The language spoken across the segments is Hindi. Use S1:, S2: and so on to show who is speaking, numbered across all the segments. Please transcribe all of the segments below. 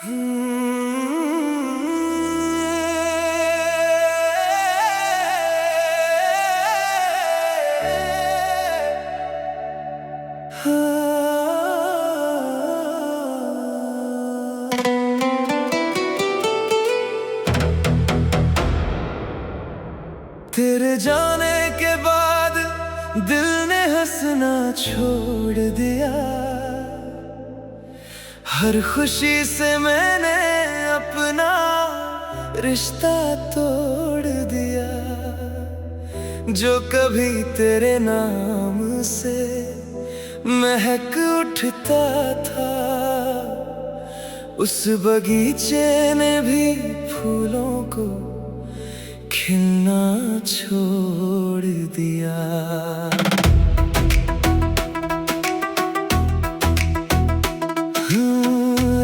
S1: तेरे जाने के बाद दिल ने हंसना छोड़ दिया। हर खुशी से मैंने अपना रिश्ता तोड़ दिया। जो कभी तेरे नाम से महक उठता था, उस बगीचे ने भी फूलों को खिलना छोड़ दिया।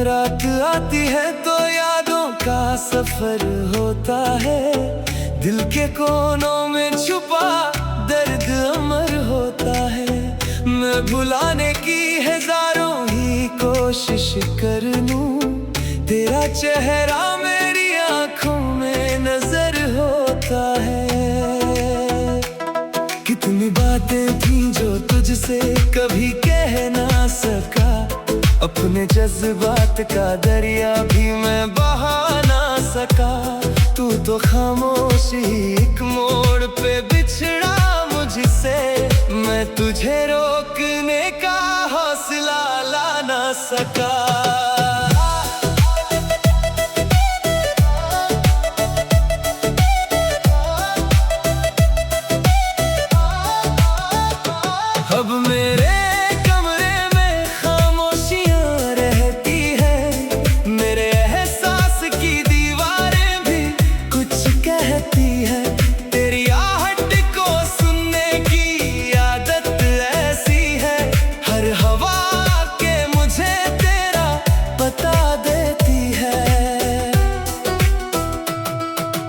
S1: रात आती है तो यादों का सफर होता है। दिल के कोनों में छुपा दर्द अमर होता है। मैं भुलाने की हजारों ही कोशिश कर लूं, तेरा चेहरा मेरी आंखों में नजर होता है। कितनी बातें थी जो तुझसे कभी कह ना सका, अपने जज्बात का दरिया भी मैं बहा ना सका। तू तो खामोशी एक मोड़ पे बिछड़ा मुझसे, मैं तुझे रोकने का हौसला ला ना सका। अब मेरे कमरे में खामोशियां रहती है, मेरे एहसास की दीवारें भी कुछ कहती है। तेरी आहट को सुनने की आदत ऐसी है, हर हवा के मुझे तेरा पता देती है।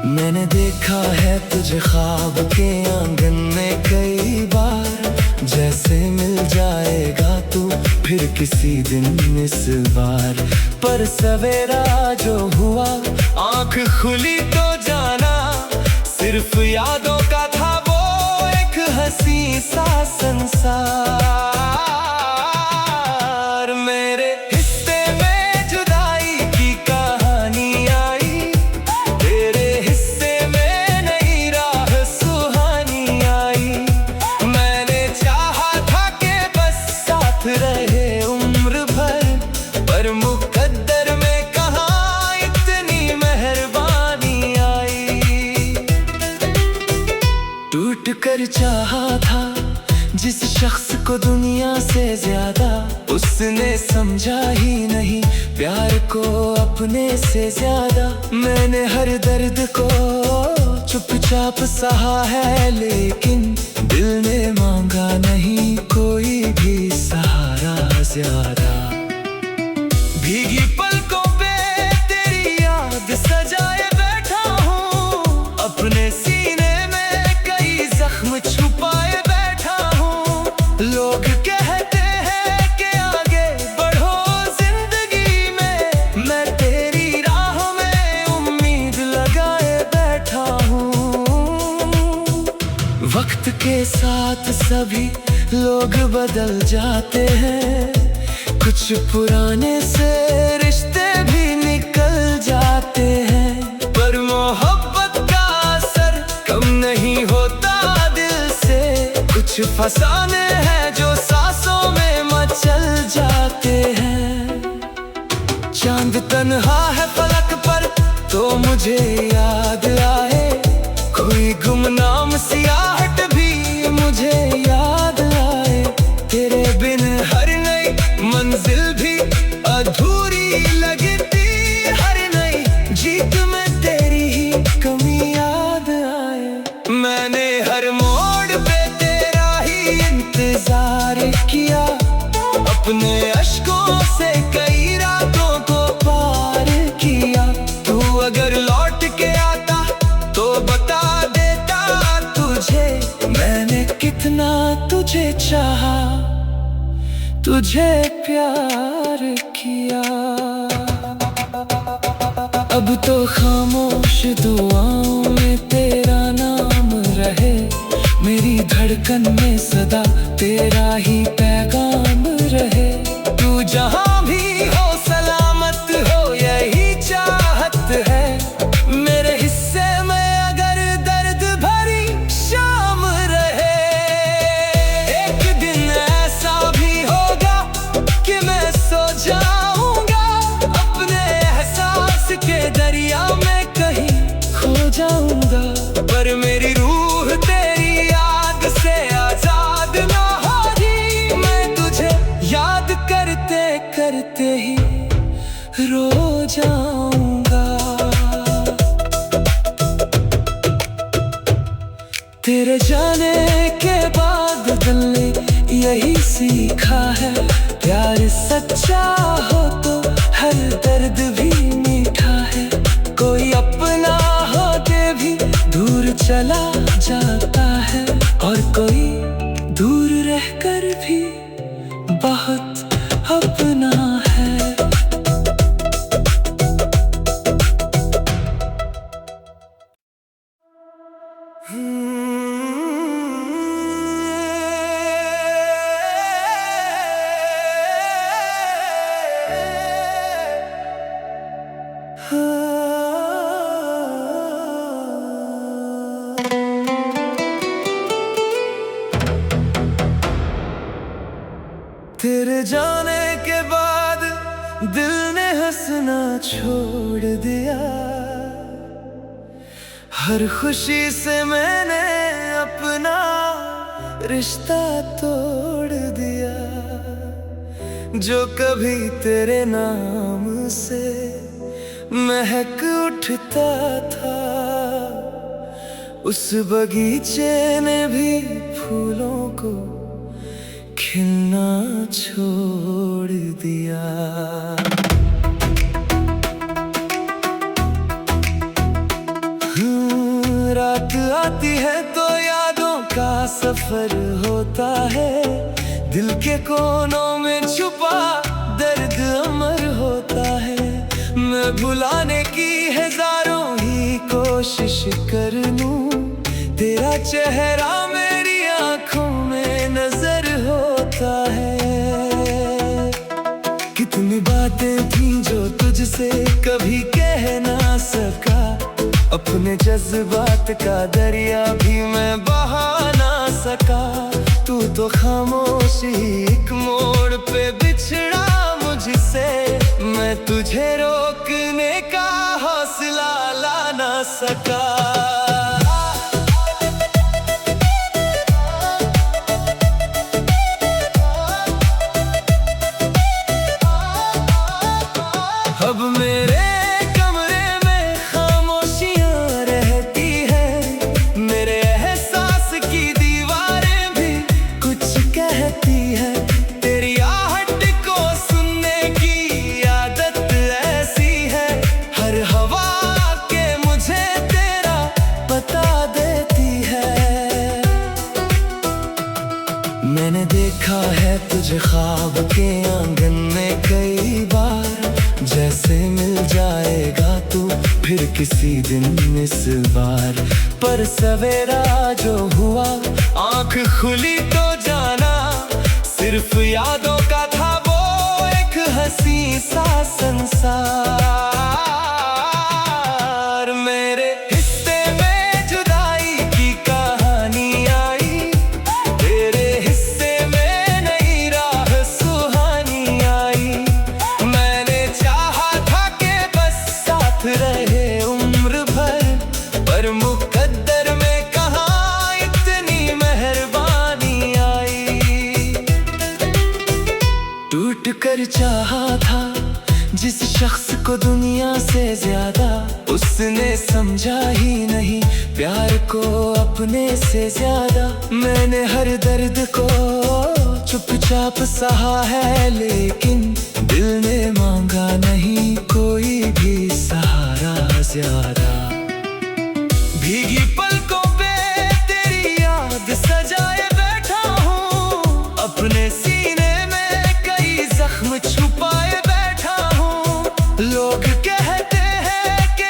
S1: मैंने देखा है तुझे ख्वाब के आंगन में कई बार, जैसे मिल जाएगा तू फिर किसी दिन इस बार। पर सवेरा जो हुआ आंख खुली तो जाना, सिर्फ यादों का था वो एक हंसी सा संसार। मेरे हिस्से में जुदाई की कहानी आई, तेरे हिस्से में नई राह सुहानी आई। मैंने चाहा था कि बस साथ रहे उम्र भर, पर मुकद्दर में कहाँ इतनी मेहरबानी आई। टूट कर चाहा था जिस शख्स को दुनिया से ज्यादा, उसने समझा ही नहीं प्यार को अपने से ज्यादा। मैंने हर दर्द को चुपचाप सहा है, लेकिन दिल ने मांगा नहीं कोई भी सहारा ज्यादा। भीगी पलकों पे तेरी याद सजाए बैठा हूँ, अपने सीने में कई जख्म छुपाए बैठा हूँ। लोग कहते हैं कि आगे बढ़ो जिंदगी में, मैं तेरी राह में उम्मीद लगाए बैठा हूँ। वक्त के साथ सभी लोग बदल जाते हैं, कुछ पुराने से रिश्ते भी निकल जाते हैं। पर मोहब्बत का असर कम नहीं होता दिल से, कुछ फसाने हैं जो सांसों में मचल जाते हैं। चांद तन्हा है फलक पर तो मुझे याद आए, कोई गुमनाम सियाहट भी मुझे याद आए। तेरे बिन हर नई मंजिल भी अधूरी लगती, हर नई जीत में तेरी ही कमी याद आए। मैंने हर मोड़ पे तेरा ही इंतजार किया, अपने अश्कों से कई रातों को पार किया। तू अगर लौट के आता तो बता देता तुझे, मैंने कितना तुझे चाहा, तुझे प्यार किया। अब तो खामोश दुआओं में तेरा नाम रहे, मेरी धड़कन में सदा तेरा ही पैगाम रहे। तू जहां भी हो सलामत हो, यही चाहत है मेरे हिस्से में, अगर दर्द भरी शाम रहे। एक दिन ऐसा भी होगा कि मैं सो जाऊंगा, अपने एहसास के दरिया में कहीं खो जाऊंगा, पर मेरी रूह तेरी याद से आजाद ना होगी। मैं तुझे याद करते करते ही रो जाऊंगा। तेरे जाने के बाद दिल ने यही सीखा है, प्यार सच्चा हो तो हर दर्द भी मीठा है। कोई अपना होते भी दूर चला जाता है, और कोई दूर रहकर भी बहुत अपना है। तेरे जाने के बाद दिल ने हंसना छोड़ दिया, हर खुशी से मैंने अपना रिश्ता तोड़ दिया। जो कभी तेरे नाम से महक उठता था, उस बगीचे ने भी फूलों को खिलना छोड़ दिया। रात आती है तो यादों का सफर होता है, दिल के कोनों में छुपा दर्द अमर होता है। मैं भुलाने की हजारों ही कोशिश कर लूं, तेरा चेहरा मेरी आंखों में नजर होता है। कितनी बातें थी जो तुझसे कभी कह ना सका, अपने जज्बात का दरिया भी मैं बहा ना सका। तू तो खामोशी एक मोड़ पे बिछड़ा मुझसे, मैं तुझे रोकने का हौसला ला ना सका। अब मेरे कमरे में खामोशियां रहती हैं, मेरे एहसास की दीवारें भी कुछ कहती है। तेरी आहट को सुनने की आदत ऐसी है, हर हवा के मुझे तेरा पता देती है। मैंने देखा है तुझे ख्वाब के आंगन में कई बार, जैसे मिल जाएगा तू फिर किसी दिन इस बार। पर सवेरा जो हुआ आंख खुली तो जाना, सिर्फ यादों का था वो एक हंसी सा संसार। मेरे हिस्से में जुदाई की कहानी आई, तेरे हिस्से में नई राह सुहानी आई। मैंने चाहा था कि बस साथ रहे उम्र भर, पर मुकद्दर में कहाँ इतनी मेहरबानी आई। टूट कर चाहा था जिस शख्स को दुनिया से ज्यादा, उसने समझा ही नहीं प्यार को अपने से ज्यादा। मैंने हर दर्द को चुपचाप सहा है, लेकिन दिल ने मांगा नहीं कोई भी सहारा ज्यादा। भीगी पलकों पे तेरी याद सजाए बैठा हूँ, अपने सीने में कई जख्म छुपाए बैठा हूँ। लोग कहते हैं कि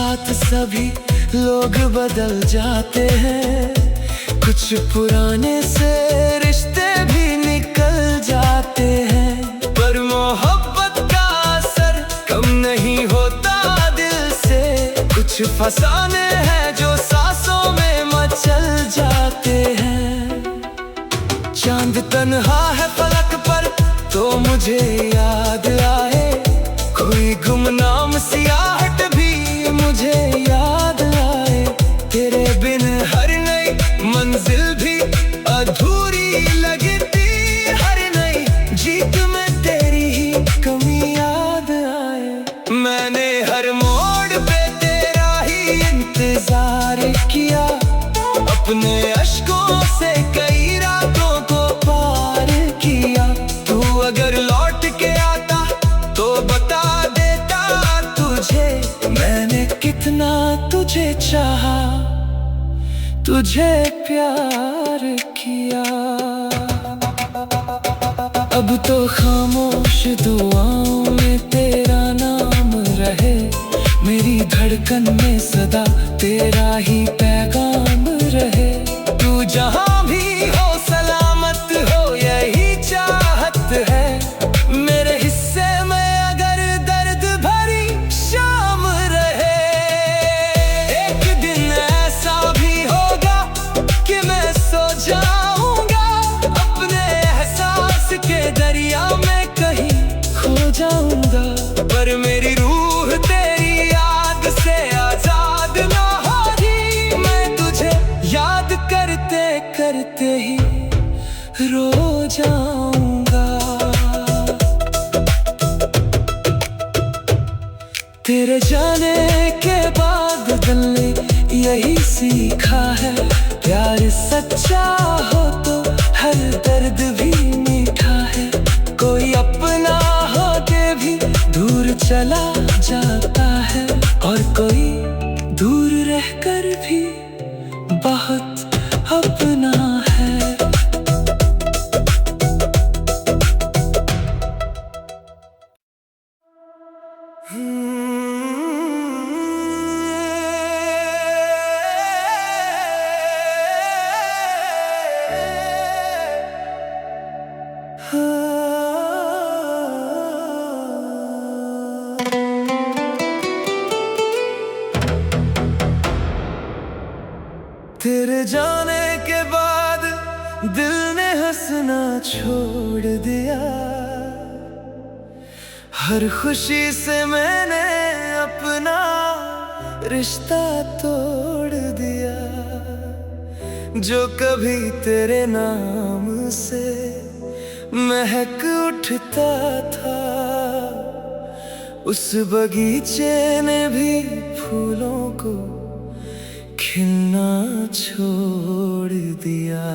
S1: साथ सभी लोग बदल जाते हैं, कुछ पुराने से रिश्ते भी निकल जाते हैं, पर मोहब्बत का असर कम नहीं होता दिल से। कुछ फसाने हैं जो सांसों में मचल जाते हैं। चांद तन्हा है फलक पर तो मुझे याद आए, कोई गुमनाम सियाहट भी मुझे याद आए। तेरे बिन हर नई मंजिल भी अधूरी लगती, हर नई जीत में तेरी ही कमी याद आए। मैंने हर मोड़ पे तेरा ही इंतजार किया, अपने अश्कों से कई रातों को पार किया। तू अगर लौट के आता तो बता देता तुझे, मैंने कितना तुझे चाहा, तुझे प्यार किया। अब तो खामोश दुआओं में तेरा नाम रहे, मेरी धड़कन में सदा तेरा ही पैगाम रहे। तू जहां भी हो सलामत हो यही चाहत है, मेरे हिस्से में अगर दर्द भरी शाम रहे। एक दिन ऐसा भी होगा कि मैं सो जाऊंगा, अपने एहसास के दरिया में कहीं खो जाऊंगा, पर मेरी रूह तेरी याद से आजाद ना होगी। मैं तुझे याद करते करते ही रो जाऊंगा। तेरे जाने के बाद दिल ने यही सीखा है, प्यार सच्चा हो तो हर दर्द भी मीठा है। कोई अपना होके भी दूर चला जाता है, और कोई दूर रहकर भी बहुत अपना है। तेरे जाने के बाद दिल ने हंसना छोड़ दिया, हर खुशी से मैंने अपना रिश्ता तोड़ दिया। जो कभी तेरे नाम से महक उठता था, उस बगीचे ने भी फूलों को खिलना छोड़ दिया।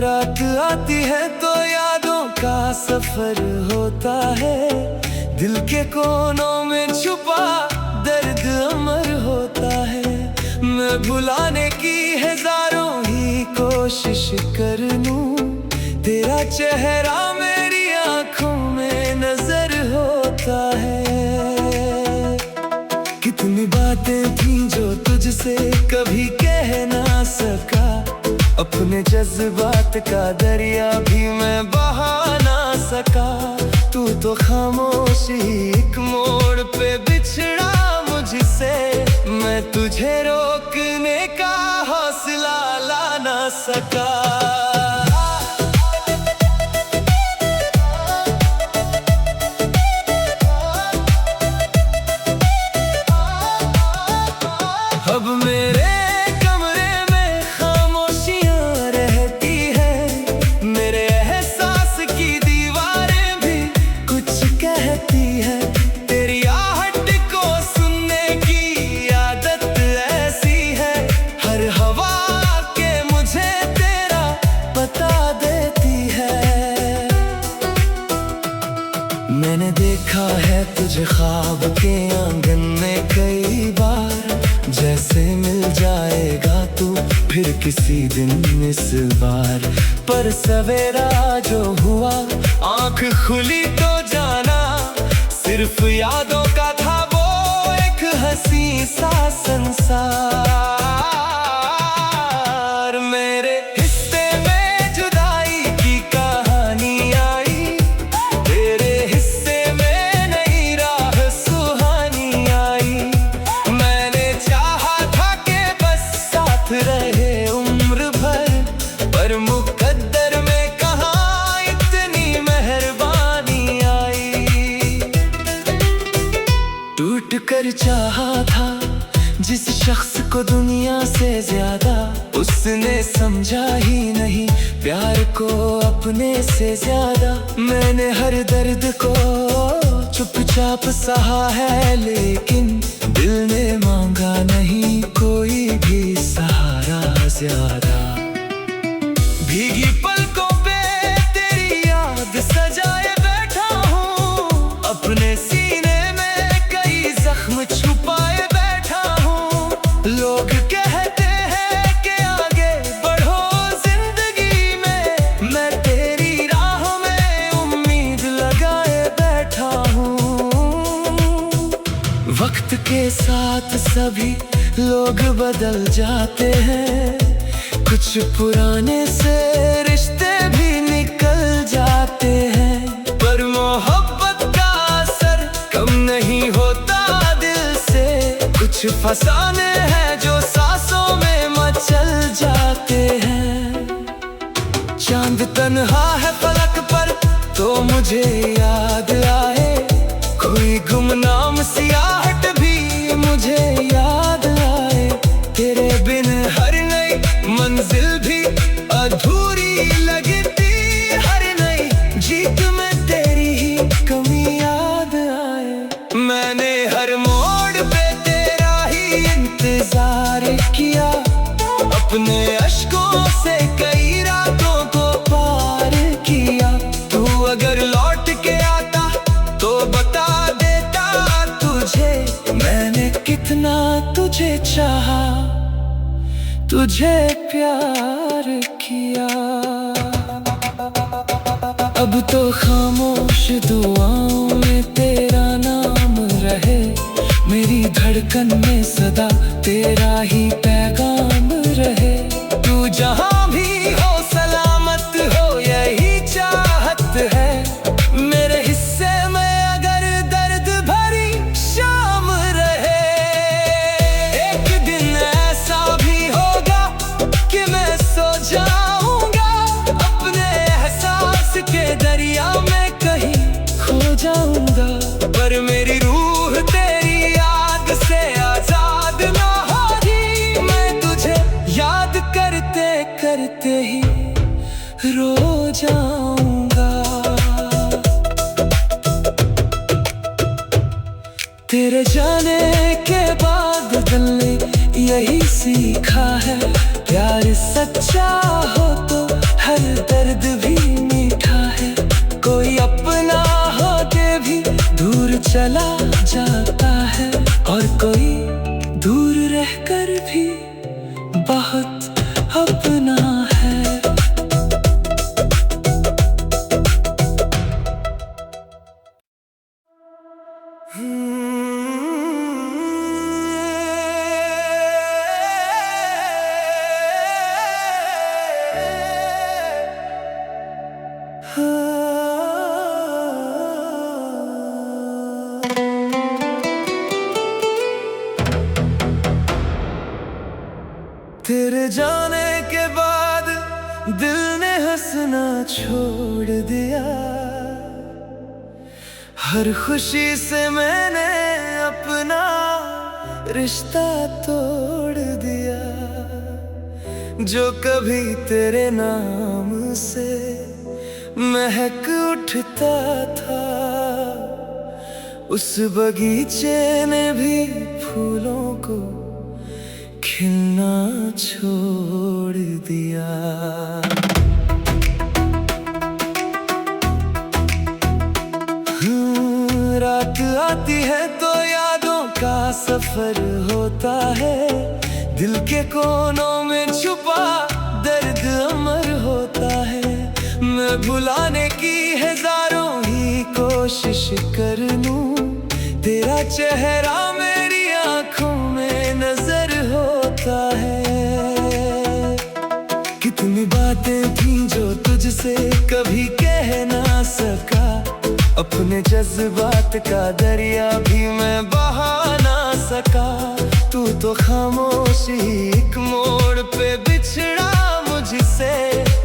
S1: रात आती है तो यादों का सफर होता है, दिल के कोनों में छुपा दर्द अमर होता है। मैं भुलाने की हजारों ही कोशिश कर लूं, तेरा चेहरा मेरी आंखों में नजर होता है। कितनी बातें थी जो तुझसे कभी कह ना सका, अपने जज्बात का दरिया भी मैं बहा ना सका। तू तो खामोशी एक मोड़ पे बिछड़ा मुझसे, मैं तुझे रोकने का हौसला ला ना सका। अब मेरे कमरे में खामोशियां रहती है, मेरे एहसास की दीवारें भी कुछ कहती है। तेरी आहट को सुनने की आदत ऐसी है, हर हवा के मुझे तेरा बता देती है। मैंने देखा है तुझे ख्वाब के आंगन में कई बार, जैसे मिल जाएगा तू फिर किसी दिन इस बार। पर सवेरा जो हुआ आंख खुली तो जाना सिर्फ यादों का था वो एक हंसी सा संसार। मेरे हिस्से में जुदाई की कहानी आई, तेरे हिस्से में नई राह सुहानी आई। मैंने चाहा था कि बस साथ रहे उम्र भर, पर मुकद्दर में कहाँ इतनी मेहरबानी आई। टूट कर चाहा था जिस शख्स को दुनिया से ज्यादा, उसने समझा ही नहीं प्यार को अपने से ज्यादा। मैंने हर दर्द को चुपचाप सहा है, लेकिन दिल ने मांगा नहीं कोई भी सहारा ज्यादा। भीगी पलकों पे तेरी याद सजाए बैठा हूँ, अपने सीने में कई जख्म छुपाए बैठा हूँ। लोग कहते हैं कि आगे बढ़ो जिंदगी में, मैं तेरी राह में उम्मीद लगाए बैठा हूँ। वक्त के साथ सभी लोग बदल जाते हैं, कुछ पुराने से रिश्ते भी निकल जाते हैं। पर मोहब्बत का असर कम नहीं होता दिल से, कुछ फसाने हैं जो सांसों में मचल जाते हैं। चांद तन्हा है फलक पर तो मुझे याद आए, कोई गुमनाम सियाहट भी मुझे याद आए। तेरे बिन हर नई मंजिल भी अधूरी लगती, हर नई जीत में तेरी ही कमी याद आए। मैंने हर मोड़ पे तेरा ही इंतजार किया, अपने अश्कों से कई रातों को पार किया। तू अगर लौट के आता तो बता देता तुझे, मैंने कितना तुझे चाहा, तुझे प्यार किया। अब तो खामोश दुआओं में तेरा नाम रहे, मेरी धड़कन में सदा तेरा ही पैगाम रहे। तू जहां भी हो सलामत हो यही चाहत है, मेरे हिस्से में अगर दर्द भरी शाम रहे। एक दिन ऐसा भी होगा कि मैं सो जाऊंगा, अपने एहसास के दरिया में कहीं खो जाऊंगा। पर मेरी रूह तेरी याद से आजाद ना होगी, मैं तुझे याद करते करते ही रो जाऊंगा। तेरे जाने के बाद दिल ने यही सीखा है, प्यार सच्चा हो तो हर दर्द भी मीठा है। कोई अपना होके भी दूर चला जाता है, और कोई दूर रहकर भी बहुत अपना है। तेरे जाने के बाद दिल ने हंसना छोड़ दिया, हर खुशी से मैंने अपना रिश्ता तोड़ दिया। जो कभी तेरे नाम से महक उठता था, उस बगीचे ने भी फूलों को खिलना छोड़ दिया। रात आती है तो यादों का सफर होता है, दिल के कोनों में छुपा दर्द अमर होता है। मैं भुलाने की हजारों ही कोशिश कर लूं, तेरा चेहरा मेरी आंखों में नजर होता है। कितनी बातें थी जो तुझसे कभी कह ना सका, अपने जज्बात का दरिया भी मैं बहा ना सका। तू तो खामोशी एक मोड़ पे बिछड़ा मुझसे,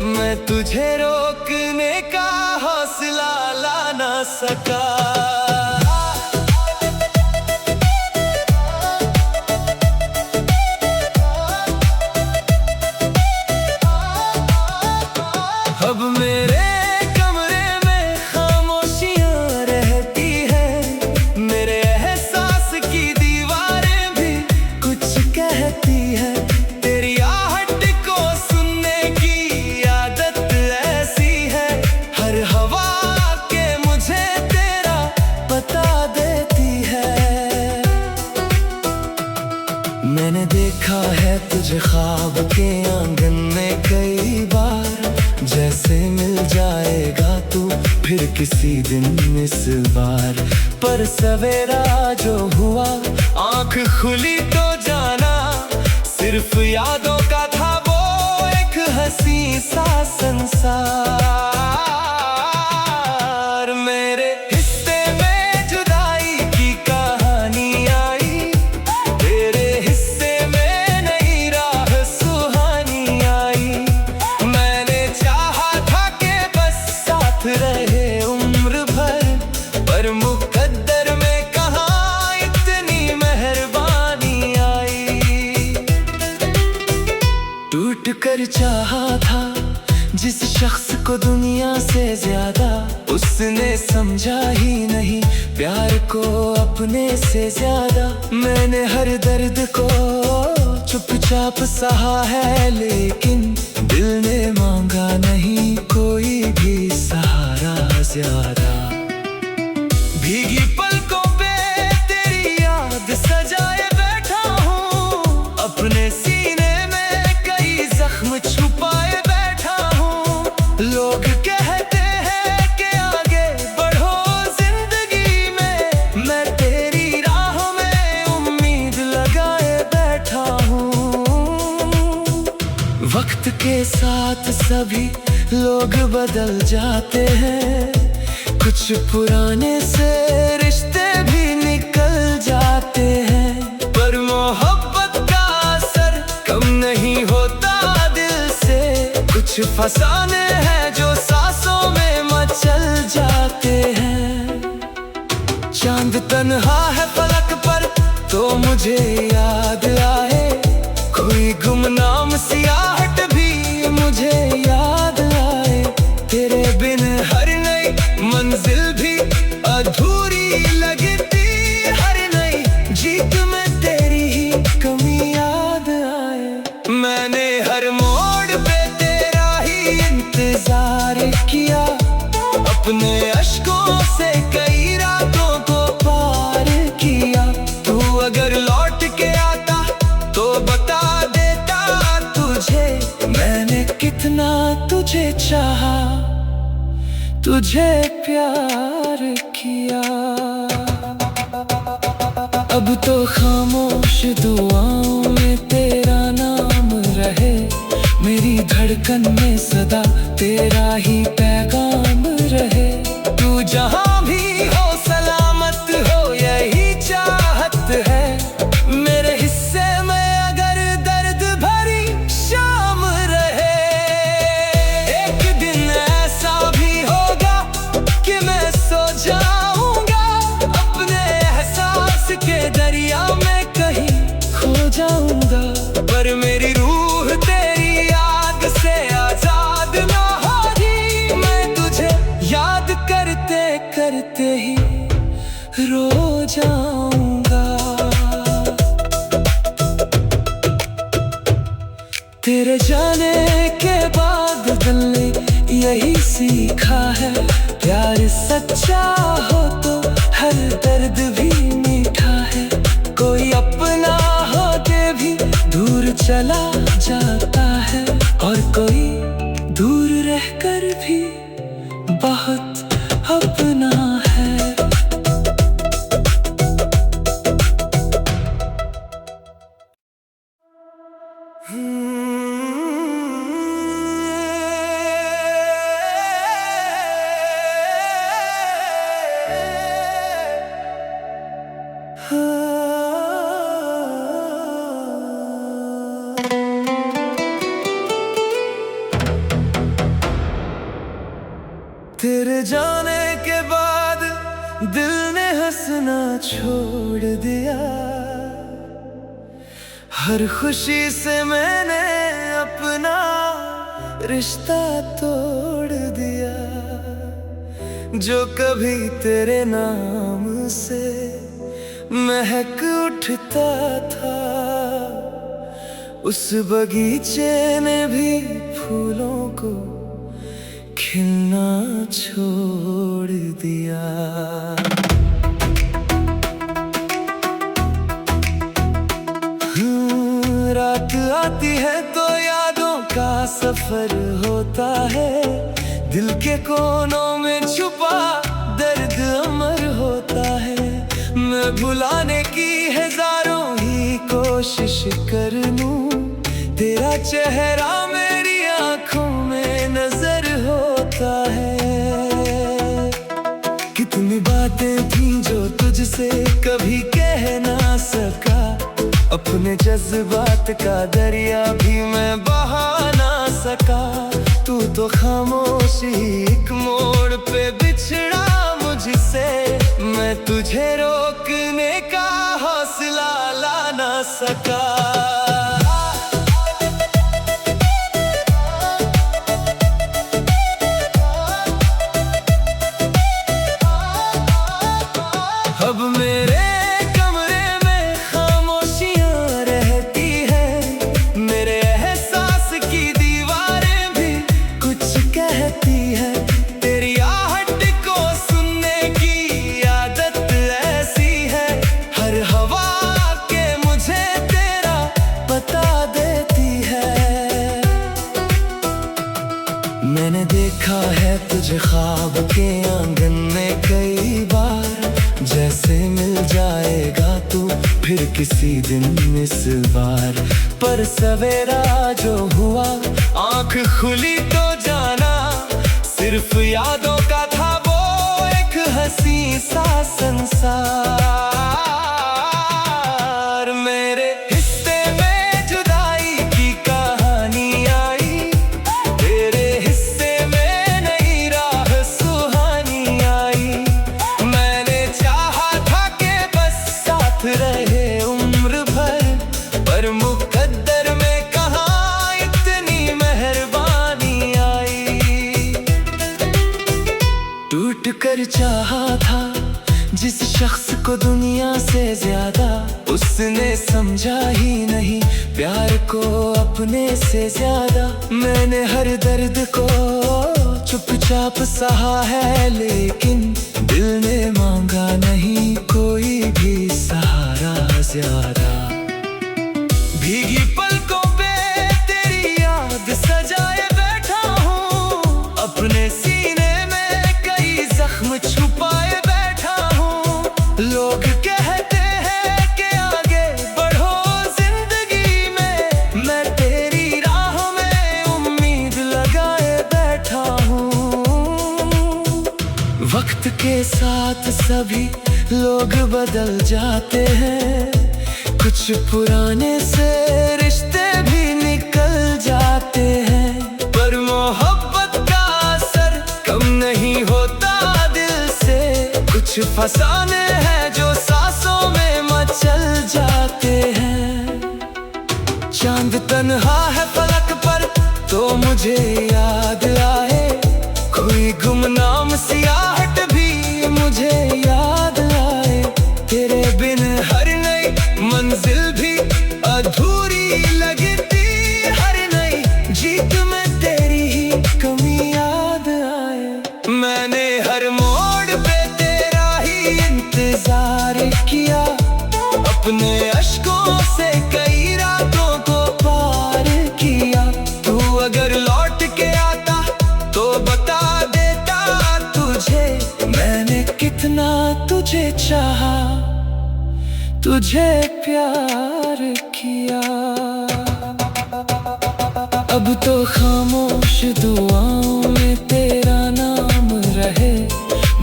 S1: मैं तुझे रोकने का हौसला ला ना सका। अब मेरे कमरे में खामोशियां रहती है, मेरे एहसास की दीवारें भी कुछ कहती है। तेरी आहट को सुनने की आदत ऐसी है, हर हवा के मुझे तेरा पता देती है। मैंने देखा है तुझे ख्वाब के आंगन में कई बार, जैसे मिल जाएगा तू फिर किसी दिन इस बार। पर सवेरा जो हुआ आंख खुली तो जाना, सिर्फ यादों का था वो एक हंसी सा संसार। मेरे हिस्से में जुदाई की कहानी आई, तेरे हिस्से में नई राह सुहानी आई। मैंने चाहा था कि बस साथ रहे उम्र भर, पर मुकद्दर में कहाँ इतनी मेहरबानी आई। टूट कर चाहा था जिस शख्स को दुनिया से ज्यादा, उसने समझा ही नहीं प्यार को अपने से ज्यादा। मैंने हर दर्द को चुपचाप सहा है, लेकिन दिल ने मांगा नहीं कोई भी सहारा ज्यादा। भीगी पलकों पे तेरी याद सजाए बैठा हूँ, अपने सीने में कई जख्म छुपाए बैठा हूँ। लोग कहते हैं कि आगे बढ़ो जिंदगी में, मैं तेरी राह में उम्मीद लगाए बैठा हूँ। वक्त के साथ सभी लोग बदल जाते हैं, कुछ पुराने से रिश्ते भी निकल जाते हैं। पर मोहब्बत का असर कम नहीं होता दिल से, कुछ फसाने हैं जो सांसों में मचल जाते हैं। चांद तन्हा है फलक पर तो मुझे याद आए, कोई गुमनाम सियाहट भी मुझे याद आए। तेरे बिन हर नई मंजिल भी अधूरी लगती, हर नई जीत में तेरी ही कमी याद आए। मैंने हर मोड़ पे तेरा ही इंतजार किया, अपने अश्कों से कई रातों को पार किया। तू अगर लौट के आता तो बता देता तुझे, मैंने कितना तुझे चाहा, तुझे प्यार किया। अब तो खामोश दुआओं में तेरा नाम रहे, मेरी धड़कन में सदा तेरा ही पैगाम रहे। तू जहां भी हो सलामत हो यही चाहत है, मेरे हिस्से में अगर दर्द भरी शाम रहे। एक दिन ऐसा भी होगा कि मैं सो जाऊंगा, अपने एहसास के दरिया में कहीं खो जाऊंगा। पर मेरी रूह तेरी याद से आजाद ना होगी, मैं तुझे याद करते करते ही रो जाऊंगा। तेरे जाने के बाद दिल ने यही सीखा है, प्यार सच्चा हो तो हर दिल ने हंसना छोड़ दिया। हर खुशी से मैंने अपना रिश्ता तोड़ दिया। जो कभी तेरे नाम से महक उठता था, उस बगीचे ने भी फूलों को खिलना छोड़ दिया। रात आती है तो यादों का सफर होता है। दिल के कोनों में छुपा दर्द अमर होता है। मैं भुलाने की हजारों ही कोशिश कर लूं, तेरा चेहरा मेरी आंखों में नजर होता है। कितनी बातें थी जो तुझसे कभी कह ना सका, अपने जज्बात का दरिया भी मैं बहा ना सका। तू तो खामोशी एक मोड़ पे बिछड़ा मुझसे, मैं तुझे रोकने का हौसला ला ना सका। अब मेरे कमरे में खामोशियां रहती है, मेरे एहसास की दीवारें भी कुछ कहती है। तेरी आहट को सुनने की आदत ऐसी है, हर हवा के मुझे तेरा बता देती है। मैंने देखा है तुझे ख्वाब के आंगन में कई बार, जैसे मिल जाएगा तू फिर किसी दिन इस बार। पर सवेरा जो हुआ आंख खुली तो जाना, सिर्फ यादों का था वो एक हंसी सा संसार। मेरे हिस्से में जुदाई की कहानी आई, तेरे हिस्से में नई राह सुहानी आई। मैंने चाहा था कि बस साथ रहे उम्र भर, पर मुकद्दर में कहाँ इतनी मेहरबानी आई। टूट कर चाहा था जिस शख्स को दुनिया से ज्यादा, उसने समझा ही नहीं प्यार को अपने से ज्यादा। मैंने हर दर्द को चुपचाप सहा है, लेकिन दिल ने मांगा नहीं कोई भी सहारा ज्यादा। भीगी पलकों पे तेरी याद सजाए बैठा हूँ, अपने सीने में कई जख्म छुपाए बैठा हूँ। लोग कहते हैं कि आगे बढ़ो जिंदगी में, मैं तेरी राह में उम्मीद लगाए बैठा हूँ। वक्त के साथ सभी लोग बदल जाते हैं, कुछ पुराने से रिश्ते भी निकल जाते हैं। पर मोहब्बत का असर कम नहीं होता दिल से, कुछ फसाने हैं जो सांसों में मचल जाते हैं। चांद तन्हा है फलक पर तो मुझे याद आए, कोई गुमनाम सियाहट भी मुझे याद आए। तेरे बिन हर नई मंजिल भी अधूरी लगती, हर नई जीत में तेरी ही कमी याद आए। मैंने हर मोड़ पे तेरा ही इंतजार किया, अपने अश्कों से कई रातों को पार किया। तू अगर लौट के आता तो बता देता तुझे, मैंने कितना तुझे चाहा, तुझे प्यार किया। अब तो खामोश दुआओं में तेरा नाम रहे,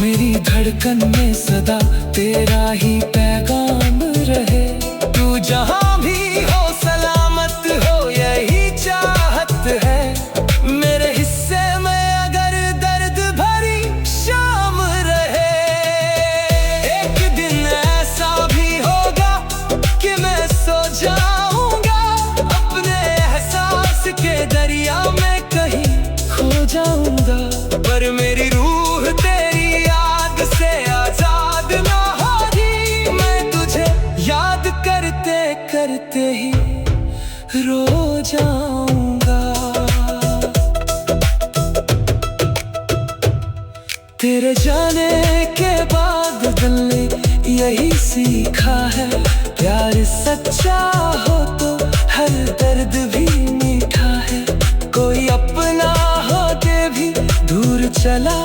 S1: मेरी धड़कन में सदा तेरा ही पैगाम रहे। तू जहां भी हो सलामत हो यही चाहत है, मेरे हिस्से में अगर दर्द भरी शाम रहे। तेरे जाने के बाद दिल ने यही सीखा है, प्यार सच्चा हो तो हर दर्द भी मीठा है। कोई अपना होते भी दूर चला